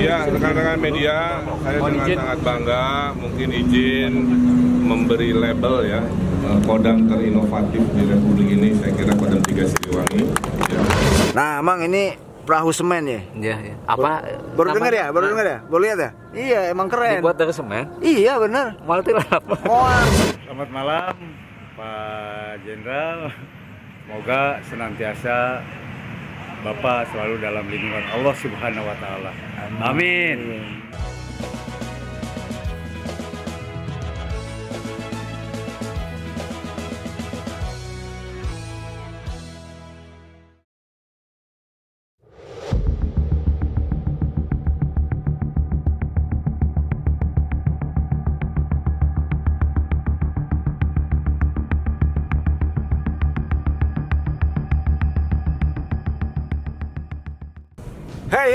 Ya, rekan-rekan media, saya dengan sangat bangga mungkin izin memberi label ya kodam terinovatif di Republik ini. Saya kira kodam 3 Siliwangi. Ya. Nah, Mang, ini perahu semen ya? Iya, iya. Apa? Baru dengar ya? Baru dengar ya? Baru lihat ya? Iya, emang keren. Dibuat dari semen? Iya, benar. Multilap. Selamat malam, Pak Jenderal. Semoga senantiasa Bapak selalu dalam lindungan Allah Subhanahu wa Ta'ala. Amin.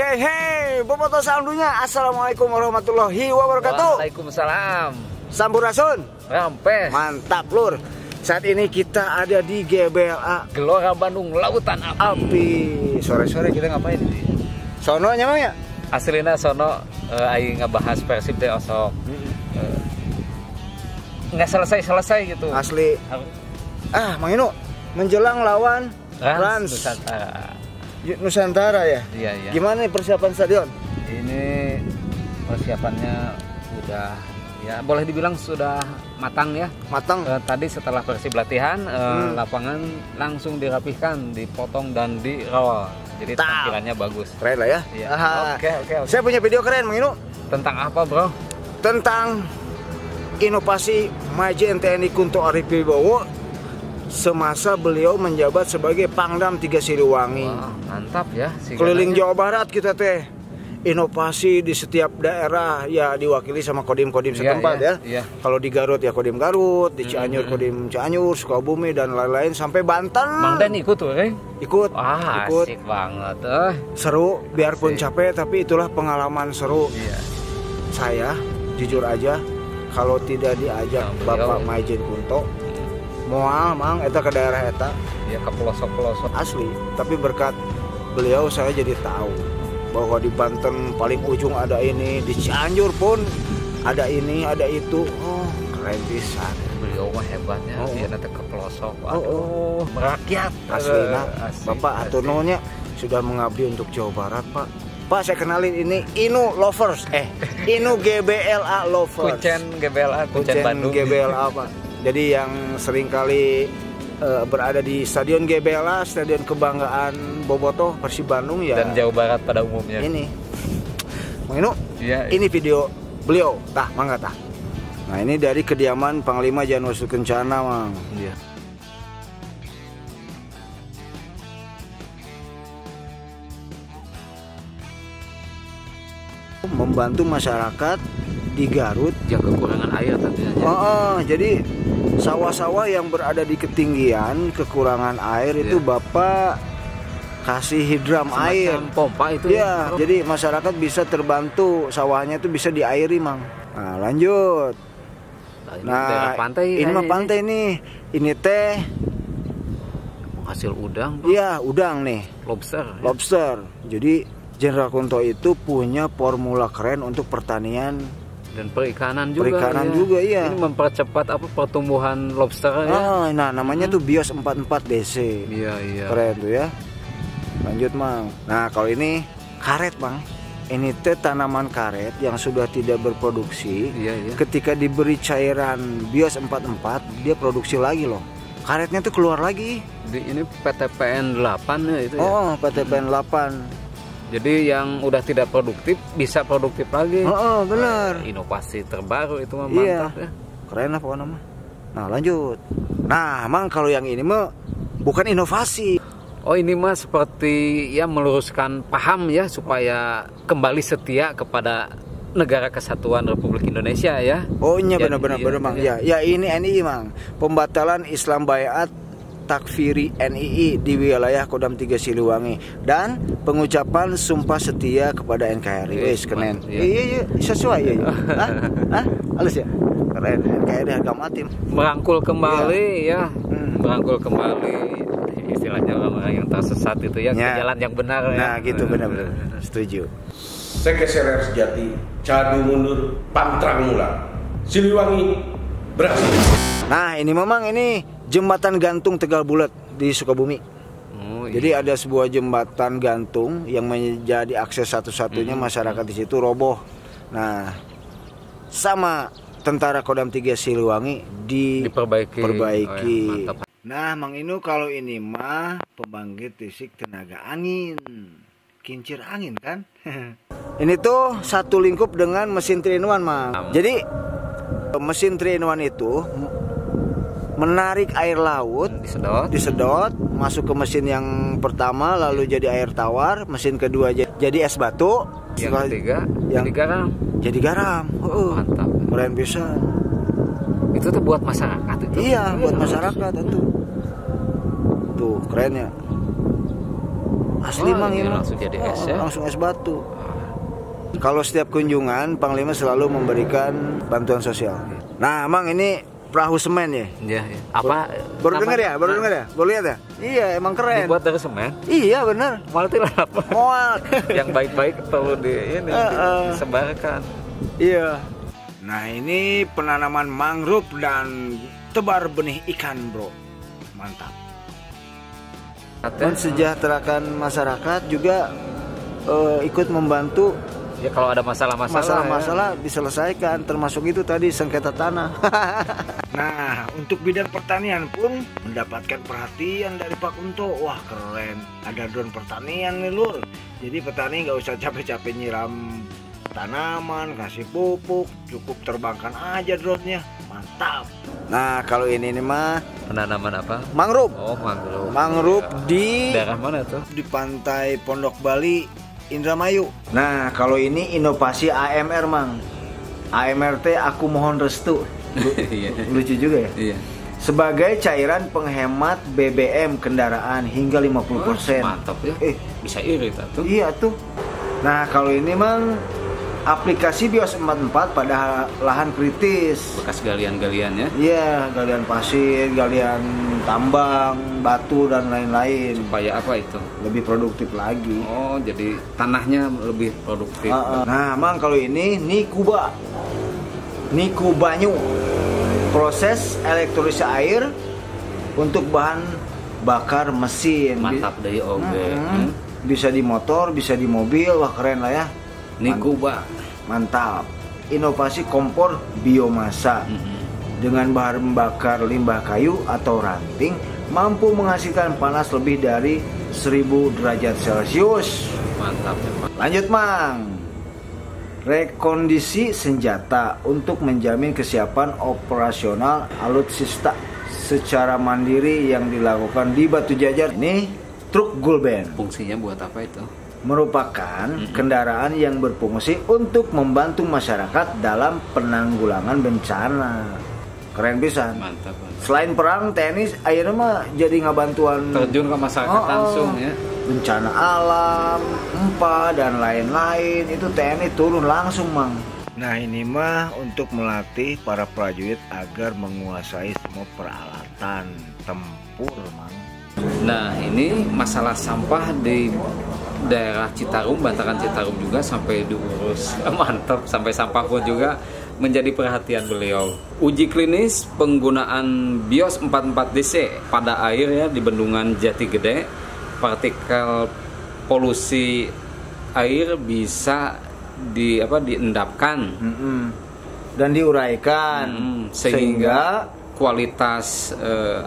Hei, bobotoh saundunya. Assalamualaikum warahmatullahi wabarakatuh. Waalaikumsalam. Sampurasun. Rampes. Mantap, Lur. Saat ini kita ada di GBLA Gelora Bandung Lautan Api. Sore-sore kita ngapain ini? Sono nyamang ya? Aslina sono aing ngebahas Persib teh osok. Nggak selesai gitu. Asli. Mang Inu, menjelang lawan Rans Nusantara ya? Iya, iya. Gimana nih persiapan stadion? Ini persiapannya udah ya boleh dibilang sudah matang ya. Matang. Tadi setelah Persib latihan lapangan langsung dirapihkan, dipotong dan dirawal. Jadi tampilannya bagus. Keren lah ya. Iya. Oke. Saya punya video keren, Mang Inu. Tentang apa, Bro? Tentang inovasi Majen TNI Kunto Arif Wibowo semasa beliau menjabat sebagai Pangdam 3 Siliwangi. Wah, mantap ya. Keliling Jawa Barat kita teh. Inovasi di setiap daerah ya diwakili sama kodim-kodim setempat ya. Iya. Kalau di Garut ya kodim Garut, di Cianjur kodim Cianjur, Sukabumi dan lain-lain sampai Banten. Mang Dan ikut tuh, Ikut. Asik banget. Seru, biarpun capek tapi itulah pengalaman seru. Iya. Saya jujur aja kalau tidak diajak Bapak Majen Kunto moal mang eta ke daerah eta ya ke pelosok-pelosok asli, tapi berkat beliau saya jadi tahu bahwa di Banten paling ujung ada ini, di Cianjur pun ada ini, ada itu. Oh, keren pisan. Beliau mah hebatnya, dia nanti ke pelosok. Merakyat asli. Bapak hatur nuhunnya sudah mengabdi untuk Jawa Barat, Pak. Pak, saya kenalin ini Inu Lovers. Inu GBLA Lovers. Kuncen GBLA, Kuncen Bandung. GBLA, Pak. Jadi yang seringkali berada di Stadion GBLA, Stadion Kebanggaan Bobotoh Persib Bandung ya. Dan Jawa Barat pada umumnya. Ini, Mang Inu, iya. Ini video beliau, mangga tah. Nah, ini dari kediaman Panglima Janwasul Kencana, Mang. Iya. Membantu masyarakat di Garut yang kekurangan air tentunya. Jadi sawah-sawah yang berada di ketinggian kekurangan air itu Bapak kasih hidram semacam air pompa itu ya. Jadi masyarakat bisa terbantu, sawahnya itu bisa diairi, Mang. Nah, lanjut. Nah, pantai ini mah pantai nih. Ini teh hasil udang. Iya, udang nih. Lobster. Jadi Jenderal Kunto itu punya formula keren untuk pertanian dan perikanan juga. Iya. Ini mempercepat pertumbuhan lobster ya. Nah, namanya tuh Bios 44 DC. Iya. Keren tuh ya. Lanjut, Mang. Nah, kalau ini karet, Bang. Ini teh tanaman karet yang sudah tidak berproduksi. Iya. Ketika diberi cairan Bios 44, dia produksi lagi loh. Karetnya tuh keluar lagi. Ini PTPN 8 ya itu ya. PTPN 8. Jadi yang udah tidak produktif bisa produktif lagi. Bener. Inovasi terbaru itu mah mantap ya. Keren lah pokoknya mah. Nah, lanjut. Nah, Mang, kalau yang ini mah bukan inovasi. Oh, ini mah seperti ya meluruskan paham ya supaya kembali setia kepada Negara Kesatuan Republik Indonesia ya. Oh iya, benar-benar Mang. Ya ini NII, Mang. Pembatalan Islam Baiat Takfiri NII di wilayah Kodam 3 Siliwangi dan pengucapan sumpah setia kepada NKRI. Wes keren. Iya sesuai ya. Halus ya. Keren. NKRI harga mati. Merangkul kembali ya. Merangkul kembali istilahnya orang-orang yang tersesat itu ya ke jalan yang benar. Nah, gitu benar-benar. Setuju. Sekeserer sejati, Cadu mundur, pantrang mula. Siliwangi berhasil. Nah ini memang ini jembatan gantung Tegal Bulat di Sukabumi. Jadi ada sebuah jembatan gantung yang menjadi akses satu-satunya masyarakat di situ roboh. Nah sama tentara Kodam 3 Siliwangi diperbaiki. Oh, ya, Nah Mang Inu, kalau ini mah pembangkit listrik tenaga angin, kincir angin kan. Ini tuh satu lingkup dengan mesin 3-in-1 Mang. Jadi mesin 3-in-1 itu menarik air laut, disedot, masuk ke mesin yang pertama, lalu jadi air tawar, mesin kedua jadi es batu, yang ketiga jadi garam. Mantap. Keren bisa. Itu tuh buat masyarakat itu. Iya, buat masyarakat itu. Tuh, kerennya. Asli Mang ini langsung jadi es ya. Langsung es batu. Kalau setiap kunjungan Panglima selalu memberikan bantuan sosial. Nah, Mang ini perahu semen ya? Iya. Apa? Baru dengar ya? Baru lihat ya? Iya, emang keren. Dibuat dari semen? Iya, benar. Multilap. Muat. Yang baik-baik perlu disebarkan. Iya. Nah, ini penanaman mangrove dan tebar benih ikan, bro. Mantap. Mensejahterakan masyarakat juga ikut membantu. Ya kalau ada masalah-masalah diselesaikan, termasuk itu tadi sengketa tanah. Nah, untuk bidang pertanian pun mendapatkan perhatian dari Pak Kunto. Wah, keren. Ada drone pertanian nih, Lur. Jadi petani nggak usah capek-capek nyiram tanaman, kasih pupuk, cukup terbangkan aja drone-nya. Mantap. Nah, kalau ini nih mah penanaman apa? Mangrove. Oh, mangrove. Mangrove di daerah mana tuh? Di pantai Pondok Bali, Indramayu. Nah, kalau ini inovasi AMR, Mang. AMRT aku mohon restu. Lucu juga ya? Iya. Sebagai cairan penghemat BBM kendaraan hingga 50%. Mantap ya. Bisa irit tuh. Iya tuh. Nah, kalau ini Mang aplikasi BIOS 44 pada lahan kritis. Bekas galian-galian ya? Iya, galian pasir, galian tambang, batu dan lain-lain. Supaya apa itu? Lebih produktif lagi. Oh, jadi tanahnya lebih produktif. Nah, Mang kalau ini Nikuba. Nikubanyu. Proses elektrolis air untuk bahan bakar mesin. Mantap deh, Bisa di motor, bisa di mobil, wah keren lah ya. Nikuba. Mantap. Inovasi kompor biomasa dengan bahan bakar limbah kayu atau ranting mampu menghasilkan panas lebih dari 1000 derajat Celcius. Mantap ya, Pak. Lanjut, Mang. Rekondisi senjata untuk menjamin kesiapan operasional alutsista secara mandiri yang dilakukan di Batu Jajar. Ini truk Gulben. Fungsinya buat apa itu? Merupakan kendaraan yang berfungsi untuk membantu masyarakat dalam penanggulangan bencana. Keren pisan. Mantap. Selain perang, TNI akhirnya mah jadi ngabantuan terjun ke masyarakat langsung ya. Bencana alam, gempa dan lain-lain itu TNI turun langsung, Mang. Nah, ini mah untuk melatih para prajurit agar menguasai semua peralatan tempur, Mang. Nah, ini masalah sampah di daerah Citarum, Bantaran Citarum juga sampai diurus. Mantap, sampai sampah pun juga menjadi perhatian beliau. Uji klinis penggunaan BIOS 44DC pada air ya di Bendungan Jati Gede. Partikel polusi air bisa diendapkan dan diuraikan sehingga kualitas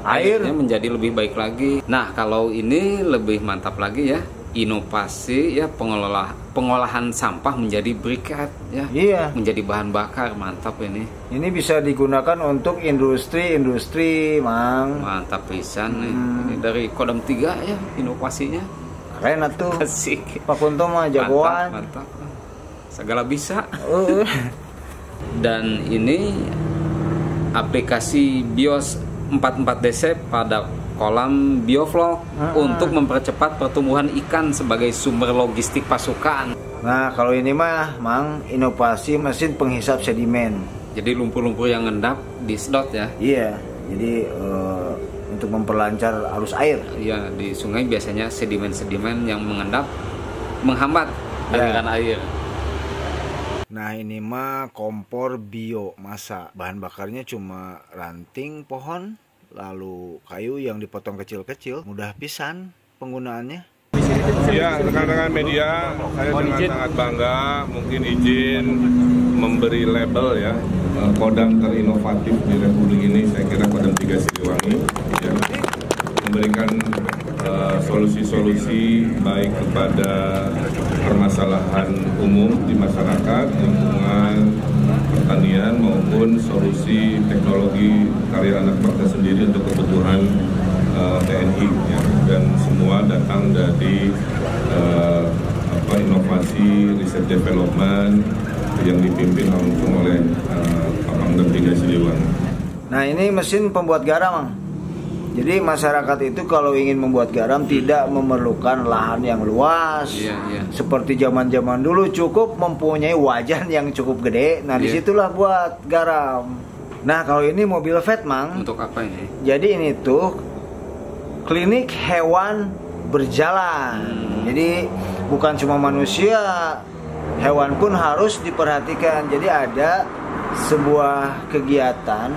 airnya menjadi lebih baik lagi. Nah, kalau ini lebih mantap lagi ya, inovasi ya pengolahan sampah menjadi briket ya. Iya. Menjadi bahan bakar, mantap ini. Ini bisa digunakan untuk industri, Mang. Mantap pisan nih. Ini dari Kodam 3 ya inovasinya. Keren atuh. Asik. Pak Kunto mah jagoan. Mantap. Segala bisa. Dan ini aplikasi BIOS 44DC pada kolam bioflok untuk mempercepat pertumbuhan ikan sebagai sumber logistik pasukan. Nah, kalau ini mah, Mang, inovasi mesin penghisap sedimen. Jadi lumpur-lumpur yang ngendap disedot ya? Iya, jadi untuk memperlancar arus air. Iya, di sungai biasanya sedimen-sedimen yang mengendap menghambat aliran air. Nah ini mah kompor biomasa, bahan bakarnya cuma ranting pohon, lalu kayu yang dipotong kecil-kecil, mudah pisan penggunaannya. Ya, rekan-rekan media, saya dengan sangat bangga mungkin izin memberi label ya kodam terinovatif di Republik ini. Saya kira Kodam 3 Siliwangi ya, memberikan solusi-solusi baik kepada permasalahan umum di masyarakat, lingkungan, pertanian maupun solusi teknologi karya anak bangsa sendiri untuk kebutuhan TNI ya. Dan semua datang dari inovasi riset development yang dipimpin langsung oleh Pangdam 3 Siliwangi. Nah ini mesin pembuat garam, Mang. Jadi masyarakat itu kalau ingin membuat garam tidak memerlukan lahan yang luas. Seperti zaman-zaman dulu cukup mempunyai wajan yang cukup gede. Nah disitulah buat garam. Nah kalau ini mobil vet, Mang. Untuk apa ini? Jadi ini tuh klinik hewan berjalan. Jadi bukan cuma manusia, hewan pun harus diperhatikan. Jadi ada sebuah kegiatan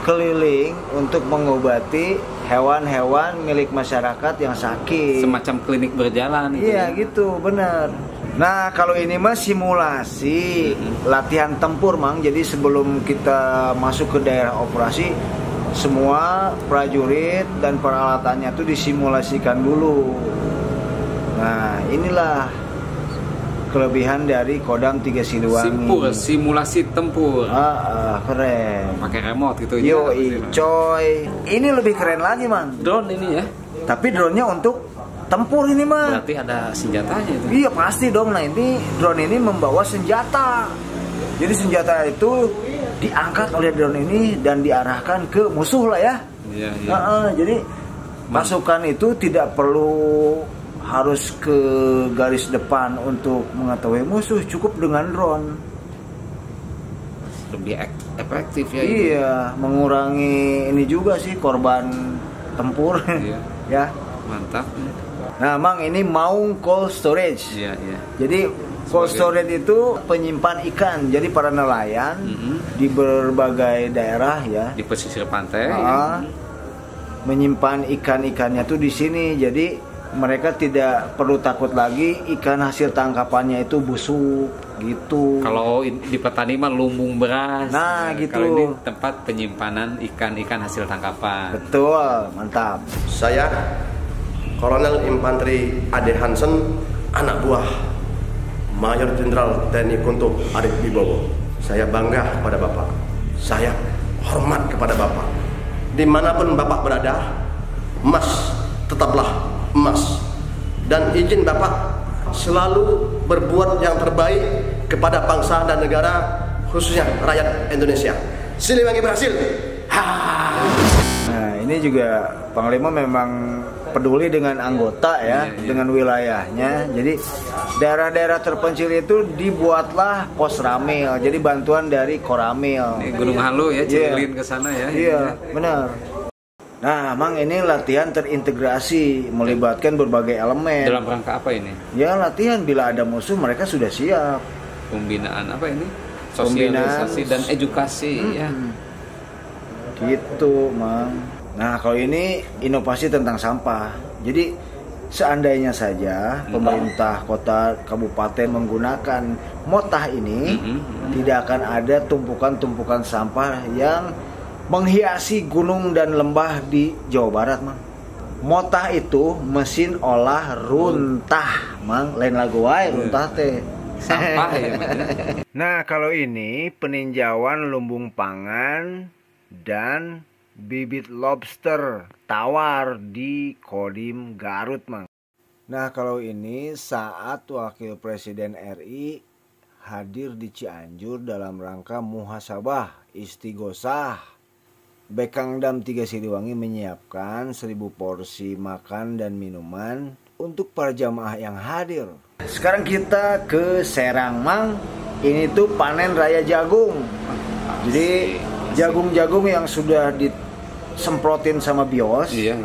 keliling untuk mengobati hewan-hewan milik masyarakat yang sakit. Semacam klinik berjalan gitu. Iya gitu, benar. Nah kalau ini mah simulasi latihan tempur, Mang. Jadi sebelum kita masuk ke daerah operasi, semua prajurit dan peralatannya tuh disimulasikan dulu. Nah inilah kelebihan dari Kodam 3 Siliwangi. Simpul, simulasi tempur. Keren. Pakai remote gitu. Yoi, coy. Ini lebih keren lagi, Mang. Drone ini ya. Tapi drone-nya untuk tempur ini, Mang. Berarti ada senjatanya itu. Iya pasti dong. Nah ini drone ini membawa senjata. Jadi senjata itu diangkat oleh drone ini dan diarahkan ke musuh lah ya. Iya. Jadi pasukan itu tidak perlu harus ke garis depan untuk mengetahui musuh, cukup dengan drone. Lebih efektif ya. Iya, mengurangi ini juga sih korban tempur. Iya. Ya. Mantap. Nah, Mang ini Maung Cold Storage. Iya. Jadi cold storage itu penyimpan ikan. Jadi para nelayan di berbagai daerah ya, di pesisir pantai menyimpan ikan-ikannya tuh di sini. Jadi mereka tidak perlu takut lagi ikan hasil tangkapannya itu busuk gitu. Kalau di petani mah lumbung beras. Nah gitu. Kalau ini tempat penyimpanan ikan-ikan hasil tangkapan. Betul, mantap. Saya Kolonel Infanteri Ade Hansen, anak buah Mayor Jenderal TNI Kuntup Arief Wibowo. Saya bangga kepada Bapak. Saya hormat kepada Bapak. Dimanapun Bapak berada, emas tetaplah emas. Dan izin Bapak selalu berbuat yang terbaik kepada bangsa dan negara, khususnya rakyat Indonesia. Siliwangi berhasil. Nah ini juga Panglima memang peduli dengan anggota ya, dengan wilayahnya. Jadi daerah-daerah terpencil itu dibuatlah pos ramil. Jadi bantuan dari Koramil. Ini Gunung Halu ya, Cililin ke sana ya. Iya, benar. Nah, Mang ini latihan terintegrasi melibatkan berbagai elemen. Dalam rangka apa ini? Ya latihan bila ada musuh mereka sudah siap. Pembinaan apa ini? Sosialisasi dan edukasi ya. Gitu, Mang. Nah, kalau ini inovasi tentang sampah. Jadi seandainya saja pemerintah kota kabupaten menggunakan motah ini, tidak akan ada tumpukan-tumpukan sampah yang menghiasi gunung dan lembah di Jawa Barat, Mang. Motah itu mesin olah runtah, Mang. Lain lagu wae runtah teh. Sampah ya. Nah, kalau ini peninjauan lumbung pangan dan bibit lobster tawar di Kodim Garut, Mang. Nah, kalau ini saat Wakil Presiden RI hadir di Cianjur dalam rangka muhasabah istighosah. Bekangdam 3 Siliwangi menyiapkan 1000 porsi makan dan minuman untuk para jamaah yang hadir. Sekarang kita ke Serang, Mang. Ini tuh panen raya jagung. Jadi jagung-jagung yang sudah disemprotin sama bios. Iya.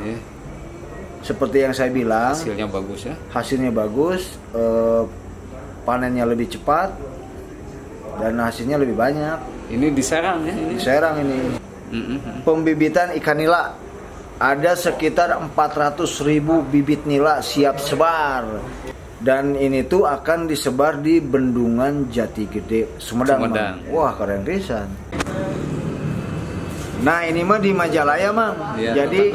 Seperti yang saya bilang, Hasilnya bagus ya. hasilnya bagus. panennya lebih cepat dan hasilnya lebih banyak. Ini di Serang ya? Di Serang ini. Pembibitan ikan nila ada sekitar 400.000 bibit nila siap sebar. Dan ini tuh akan disebar di Bendungan Jati Gede, Sumedang. Wah, keren pisan. Nah, ini mah di Majalaya, Mang. Ya, jadi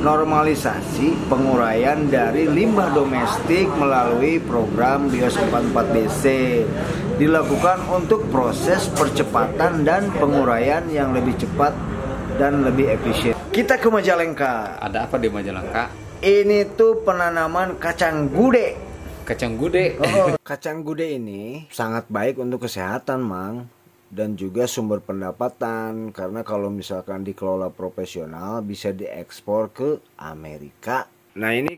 normalisasi penguraian dari limbah domestik melalui program BIOS 44BC dilakukan untuk proses percepatan dan penguraian yang lebih cepat dan lebih efisien. Kita ke Majalengka. Ada apa di Majalengka? Ini tuh penanaman kacang gude. Kacang gude. Kacang gude ini sangat baik untuk kesehatan, Mang, dan juga sumber pendapatan karena kalau misalkan dikelola profesional bisa diekspor ke Amerika. Nah, ini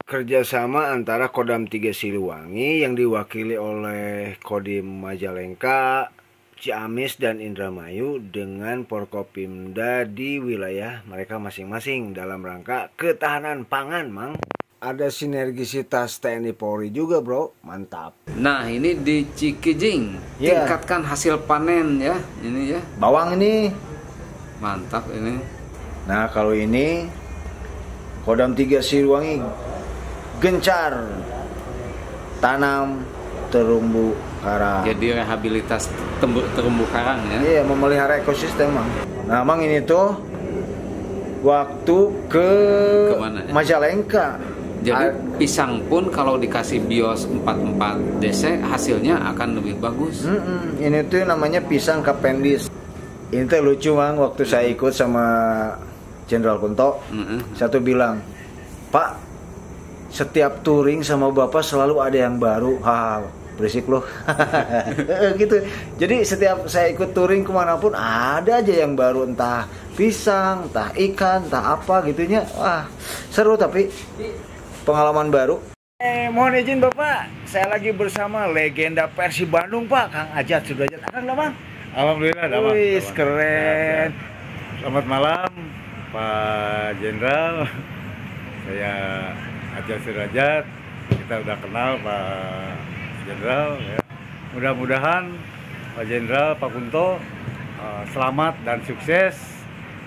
kerjasama antara Kodam 3 Siliwangi yang diwakili oleh Kodim Majalengka, Ciamis dan Indramayu dengan Forkopimda di wilayah mereka masing-masing dalam rangka ketahanan pangan, Mang. Ada sinergisitas TNI Polri juga, bro, mantap. Nah, ini di Cikijing, tingkatkan hasil panen ya, ini ya. Bawang ini mantap ini. Nah, kalau ini Kodam 3 Siliwangi gencar tanam terumbu karang. Jadi rehabilitas terumbu karang ya. Iya, memelihara ekosistem, Mang. Nah, Mang, ini tuh waktu ke Majalengka. Jadi pisang pun kalau dikasih BIOS 44DC hasilnya akan lebih bagus. Ini tuh namanya pisang Cavendish. Ini tuh lucu, Mang, waktu saya ikut sama Jenderal Kunto. Satu bilang, "Pak, setiap touring sama Bapak selalu ada yang baru." Berisik loh. Gitu. Jadi setiap saya ikut touring kemanapun ada aja yang baru, entah pisang, entah ikan, entah apa gitunya. Wah, seru tapi pengalaman baru. Mohon izin Bapak, saya lagi bersama legenda Persib Bandung, Pak, Kang Ajat Sudrajat. Akang Damang. Alhamdulillah, Damang. Wih, keren. Selamat malam, Pak Jenderal. Saya Ajat Sudrajat. Kita udah kenal Pak Jenderal ya. Mudah-mudahan Pak Jenderal, Pak Kunto selamat dan sukses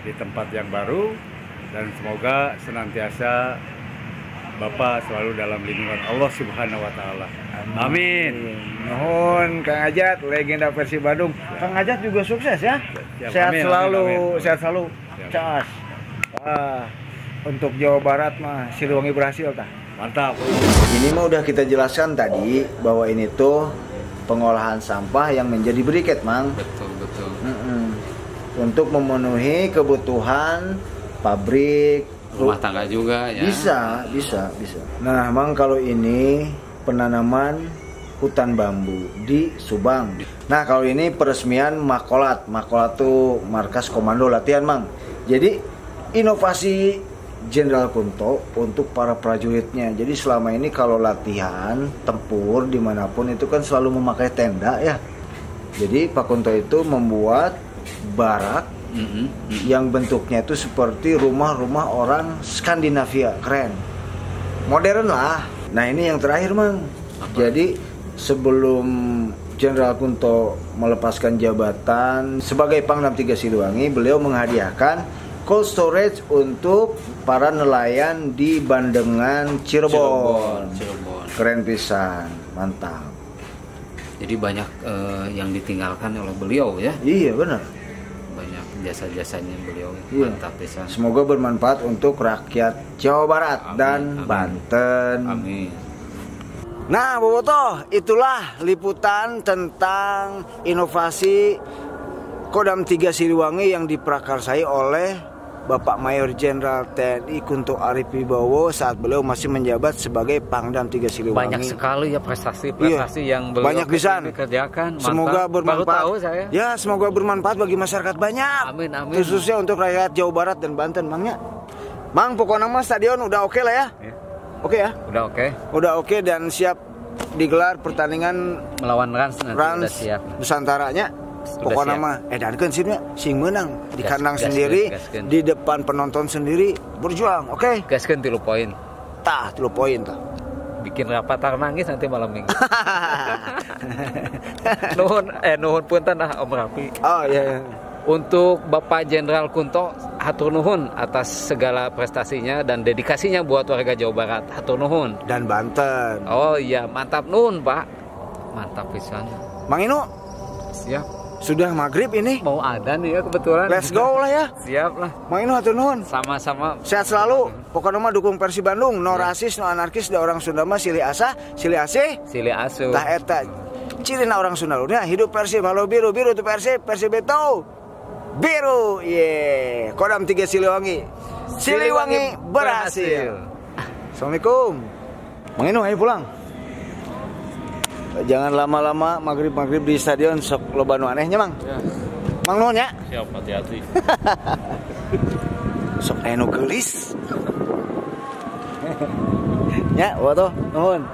di tempat yang baru, dan semoga senantiasa Bapak selalu dalam lindungan Allah Subhanahu wa taala. Amin. Nuhun Kang Ajat, legenda Persib Bandung. Kang Ajat juga sukses ya. Sehat selalu, sehat selalu. Cas. Wah, untuk Jawa Barat mah Siliwangi berhasil tah. Mantap. Ini mah udah kita jelaskan tadi bahwa ini tuh pengolahan sampah yang menjadi briket, Mang. Betul. Untuk memenuhi kebutuhan pabrik, rumah tangga juga ya. Bisa. Nah, Mang, kalau ini penanaman hutan bambu di Subang. Nah, kalau ini peresmian Makolat. Makolat tuh markas komando latihan, Mang. Jadi inovasi Jenderal Kunto untuk para prajuritnya. Jadi selama ini kalau latihan tempur dimanapun itu kan selalu memakai tenda ya. Jadi Pak Kunto itu membuat barak yang bentuknya itu seperti rumah-rumah orang Skandinavia, keren, modern lah. Nah, ini yang terakhir, Mang. Jadi sebelum Jenderal Kunto melepaskan jabatan sebagai Pangdam 3 Siliwangi, beliau menghadiahkan cold storage untuk para nelayan di Bandengan, Cirebon. Keren pisan, mantap. Jadi banyak yang ditinggalkan oleh beliau ya. Iya, benar. Banyak jasa-jasanya beliau. Iya. Mantap pisan. Semoga bermanfaat untuk rakyat Jawa Barat dan Banten. Amin. Nah, Bobotoh, itulah liputan tentang inovasi Kodam 3 Siliwangi yang diprakarsai oleh Bapak Mayor Jenderal TNI Kunto Arif Wibowo saat beliau masih menjabat sebagai Pangdam 3 Siliwangi. Banyak sekali ya prestasi yang beliau banyak pisan dikerjakan. Semoga bermanfaat. Baru tahu saya. Ya, semoga bermanfaat bagi masyarakat banyak. Amin. Khususnya untuk rakyat Jawa Barat dan Banten, Mangnya. Mang, pokoknya mah stadion udah oke lah ya. Oke ya? Udah oke dan siap digelar pertandingan melawan Rans nanti udah siap. Nusantaranya. Pokoknya mah edankeun sing menang di kandang sendiri, di depan penonton sendiri berjuang. Oke. Gaskeun 3 poin. Tah 3 poin tah. bikin rapat nangis nanti malam minggu. nuhun punten Om Rafi. Oh iya. Untuk Bapak Jenderal Kunto, hatur nuhun atas segala prestasinya dan dedikasinya buat warga Jawa Barat. Hatur nuhun. Dan Banten. Oh iya, mantap nuhun Pak. Mantap pisan. Mang Inu, Siap. sudah maghrib ini. Mau ada nih ya kebetulan. Let's go lah ya. Siap lah. Mang Inu hatur nuhun. Sama-sama. Sehat selalu. Pokoknya mah dukung Persib Bandung. No rasis, no anarkis. Da orang Sunda mah silih asa, silih asih. Silih asuh. Tah eta cirina orang Sunda nya hidup Persib. Halo biru, biru tuh Persib, Persib itu biru. Ye. Kodam 3 Siliwangi. Siliwangi berhasil. Assalamualaikum. Mang Inu ayo pulang. Jangan lama-lama maghrib di stadion sok loba nu anehnya Mang. Ya. Mang nuhun ya. Siap, hati-hati. Sok anu geulis. Ya, waduh nuhun.